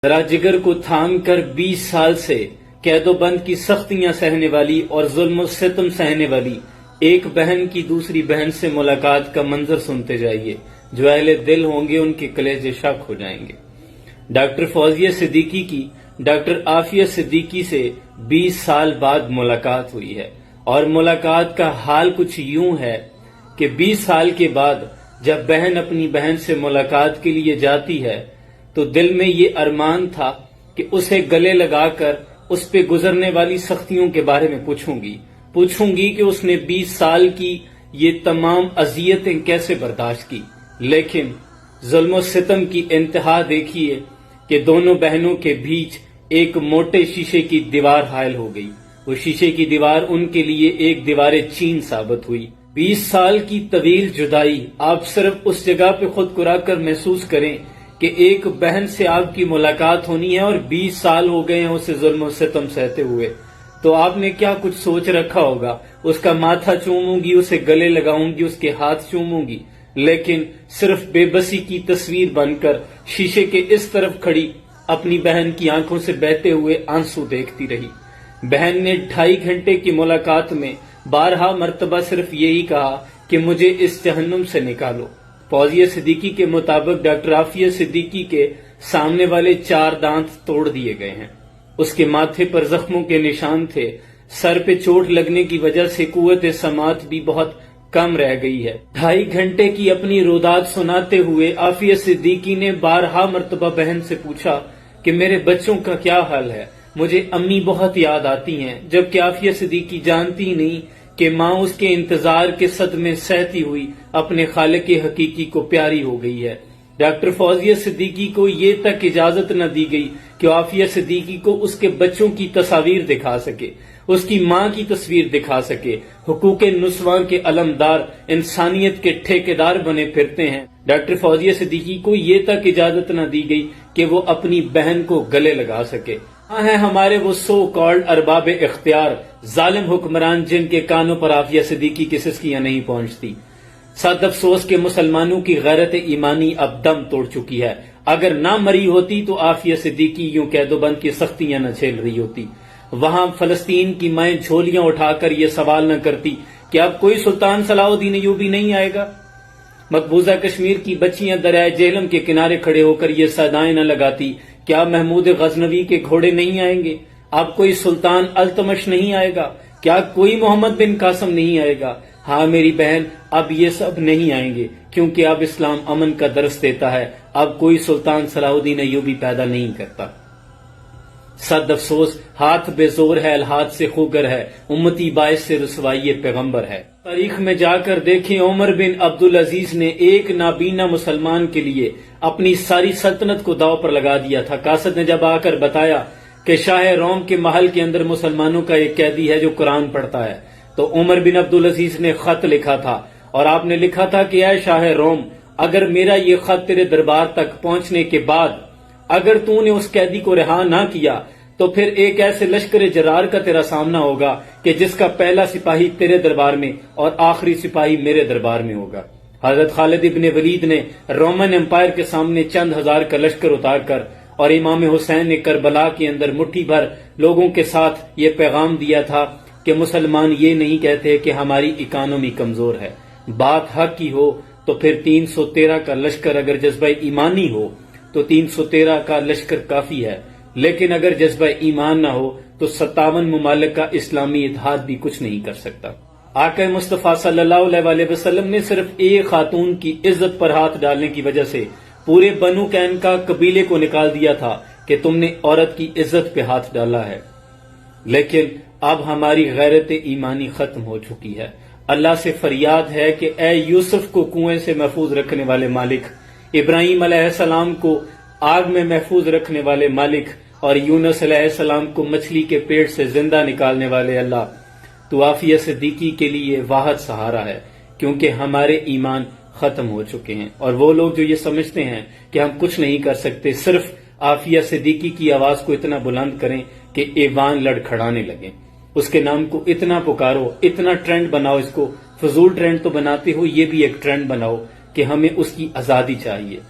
ذرا جگر کو تھام کر 20 سال سے قید و بند کی سختیاں سہنے والی اور ظلم و ستم سہنے والی ایک بہن کی دوسری بہن سے ملاقات کا منظر سنتے جائیے. جو اہل دل ہوں گے ان کے کلیجے شک ہو جائیں گے. ڈاکٹر فوزیہ صدیقی کی ڈاکٹر عافیہ صدیقی سے 20 سال بعد ملاقات ہوئی ہے، اور ملاقات کا حال کچھ یوں ہے کہ 20 سال کے بعد جب بہن اپنی بہن سے ملاقات کے لیے جاتی ہے تو دل میں یہ ارمان تھا کہ اسے گلے لگا کر اس پہ گزرنے والی سختیوں کے بارے میں پوچھوں گی کہ اس نے 20 سال کی یہ تمام اذیتیں کیسے برداشت کی. لیکن ظلم و ستم کی انتہا دیکھیے کہ دونوں بہنوں کے بیچ ایک موٹے شیشے کی دیوار حائل ہو گئی. وہ شیشے کی دیوار ان کے لیے ایک دیوار چین ثابت ہوئی. 20 سال کی طویل جدائی آپ صرف اس جگہ پہ خود کو رکھ کر محسوس کریں کہ ایک بہن سے آپ کی ملاقات ہونی ہے اور 20 سال ہو گئے ہیں اسے ظلم و ستم سہتے ہوئے. تو آپ نے کیا کچھ سوچ رکھا ہوگا. اس کا ماتھا چوموں گی، اسے گلے لگاؤں گی، اس کے ہاتھ چوموں گی، لیکن صرف بے بسی کی تصویر بن کر شیشے کے اس طرف کھڑی اپنی بہن کی آنکھوں سے بہتے ہوئے آنسو دیکھتی رہی. بہن نے 2.5 گھنٹے کی ملاقات میں 12 مرتبہ صرف یہی کہا کہ مجھے اس جہنم سے نکالو. فوزیہ صدیقی کے مطابق ڈاکٹر عافیہ صدیقی کے سامنے والے 4 دانت توڑ دیے گئے ہیں. اس کے ماتھے پر زخموں کے نشان تھے. سر پہ چوٹ لگنے کی وجہ سے قوت سماعت بھی بہت کم رہ گئی ہے. 2.5 گھنٹے کی اپنی روداد سناتے ہوئے عافیہ صدیقی نے 12 مرتبہ بہن سے پوچھا کہ میرے بچوں کا کیا حال ہے، مجھے امی بہت یاد آتی ہیں. جبکہ عافیہ صدیقی جانتی نہیں کہ ماں اس کے انتظار کے صدمے سہتی ہوئی اپنے خالق حقیقی کو پیاری ہو گئی ہے. ڈاکٹر فوزیہ صدیقی کو یہ تک اجازت نہ دی گئی کہ عافیہ صدیقی کو اس کے بچوں کی تصاویر دکھا سکے، اس کی ماں کی تصویر دکھا سکے. حقوق نسواں کے علمدار انسانیت کے ٹھیکیدار بنے پھرتے ہیں. ڈاکٹر فوزیہ صدیقی کو یہ تک اجازت نہ دی گئی کہ وہ اپنی بہن کو گلے لگا سکے. ہاں ہیں ہمارے وہ سو کالڈ ارباب اختیار، ظالم حکمران جن کے کانوں پر عافیہ صدیقی کی سسکیاں نہیں پہنچتی. صد افسوس کہ مسلمانوں کی غیرت ایمانی اب دم توڑ چکی ہے. اگر نہ مری ہوتی تو عافیہ صدیقی یوں قید و بند کی سختیاں نہ جھیل رہی ہوتی. وہاں فلسطین کی مائیں جھولیاں اٹھا کر یہ سوال نہ کرتی کہ اب کوئی سلطان صلاح الدین ایوبی نہیں آئے گا. مقبوضہ کشمیر کی بچیاں دریائے جہلم کے کنارے کھڑے ہو کر یہ صدائیں نہ لگاتی کیا محمود غزنوی کے گھوڑے نہیں آئیں گے، اب کوئی سلطان التمش نہیں آئے گا، کیا کوئی محمد بن قاسم نہیں آئے گا. ہاں میری بہن، اب یہ سب نہیں آئیں گے کیونکہ اب اسلام امن کا درس دیتا ہے. اب کوئی سلطان صلاح الدین ایوبی پیدا نہیں کرتا. صد افسوس، ہاتھ بے زور ہے، الہات سے خوگر ہے، امتی باعث سے رسوائی پیغمبر ہے. تاریخ میں جا کر دیکھیں، عمر بن عبدالعزیز نے ایک نابینا مسلمان کے لیے اپنی ساری سلطنت کو داؤ پر لگا دیا تھا. قاصد نے جب آ کر بتایا کہ شاہ روم کے محل کے اندر مسلمانوں کا ایک قیدی ہے جو قرآن پڑھتا ہے، تو عمر بن عبدالعزیز نے خط لکھا تھا اور آپ نے لکھا تھا کہ اے شاہ روم، اگر میرا یہ خط تیرے دربار تک پہنچنے کے بعد اگر تو نے اس قیدی کو رہا نہ کیا تو پھر ایک ایسے لشکر جرار کا تیرا سامنا ہوگا کہ جس کا پہلا سپاہی تیرے دربار میں اور آخری سپاہی میرے دربار میں ہوگا. حضرت خالد ابن ولید نے رومن امپائر کے سامنے چند ہزار کا لشکر اتار کر اور امام حسین نے کربلا کے اندر مٹھی بھر لوگوں کے ساتھ یہ پیغام دیا تھا کہ مسلمان یہ نہیں کہتے کہ ہماری اکانومی کمزور ہے. بات حق کی ہو تو پھر 313 کا لشکر اگر جذبہ ایمانی ہو تو 313 کا لشکر کافی ہے، لیکن اگر جذبہ ایمان نہ ہو تو 57 ممالک کا اسلامی اتحاد بھی کچھ نہیں کر سکتا. آقا مصطفیٰ صلی اللہ علیہ وسلم نے صرف ایک خاتون کی عزت پر ہاتھ ڈالنے کی وجہ سے پورے بنو قینقاع قبیلے کو نکال دیا تھا کہ تم نے عورت کی عزت پہ ہاتھ ڈالا ہے. لیکن اب ہماری غیرت ایمانی ختم ہو چکی ہے. اللہ سے فریاد ہے کہ اے یوسف کو کنویں سے محفوظ رکھنے والے مالک، ابراہیم علیہ السلام کو آگ میں محفوظ رکھنے والے مالک اور یونس علیہ السلام کو مچھلی کے پیٹ سے زندہ نکالنے والے اللہ، تو عافیہ صدیقی کے لیے واحد سہارا ہے، کیونکہ ہمارے ایمان ختم ہو چکے ہیں. اور وہ لوگ جو یہ سمجھتے ہیں کہ ہم کچھ نہیں کر سکتے، صرف عافیہ صدیقی کی آواز کو اتنا بلند کریں کہ ایوان لڑکھڑانے لگیں، اس کے نام کو اتنا پکارو، اتنا ٹرینڈ بناؤ. اس کو فضول ٹرینڈ تو بناتے ہو، یہ بھی ایک ٹرینڈ بناؤ کہ ہمیں اس کی آزادی چاہیے.